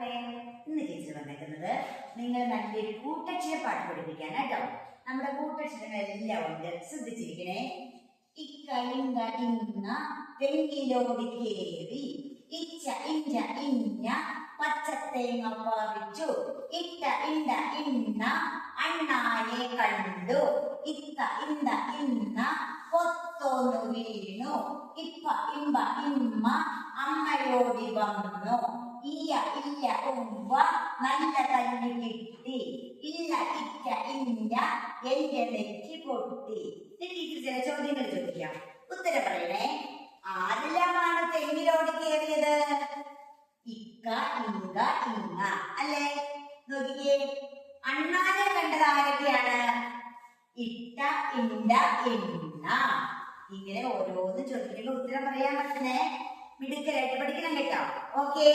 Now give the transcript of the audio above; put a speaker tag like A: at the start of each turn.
A: ഇന്ന് ടീച്ചർ വന്നേക്കുന്നത് നിങ്ങൾ നല്ലൊരു കൂട്ടക്ഷര പാട്ട് പഠിപ്പിക്കാൻ കേട്ടോ. നമ്മുടെ കൂട്ടക്ഷരങ്ങളെല്ലാം ഉണ്ട്, ശ്രദ്ധിച്ചിരിക്കണേ. ഇക്ക ഇങ്ക ഇന്ന തെങ്ങിലോടി കേറി, ഇച്ച ഇഞ്ച ഇഞ്ഞ പച്ചത്തേങ്ങ പറിച്ചു, ഇട്ട ഇണ്ട ഇന്ന അണ്ണായെ കണ്ടു, ഇത്ത ഇന്ത ഇന്ന കൊത്തോന്നു വീണു, ഇപ്പ ഇമ്പ ഇമ്മ അമ്മയോടി വന്നു, ഇയ ഇല്ല ഉവ്വ നല്ല തല്ലു കിട്ടി, ഇല്ല ഇറ്റ ഇല്ല എന്റെ നെറ്റി പൊട്ടി. ടീച്ചർ ചില ചോദ്യങ്ങൾ ചോദിക്കാം, ഉത്തരം പറയണേ. ആരെല്ലാമാണ് തെങ്ങിലോട് കയറിയത്? ഇക്ക ഇങ്ക ഇങ്ങ അല്ലേ? നോക്കിക്കേ, അണ്ണാനെ കണ്ടത് ആരൊക്കെയാണ്? ഇട്ട ഇണ്ട ഇന്ന. ഇങ്ങനെ ഓരോന്ന് ചോദിക്കുമ്പോൾ ഉത്തരം പറയാൻ പറ്റുന്നേ. മിടുക്കലായിട്ട് പഠിക്കണം കേട്ടോ. ഓക്കേ.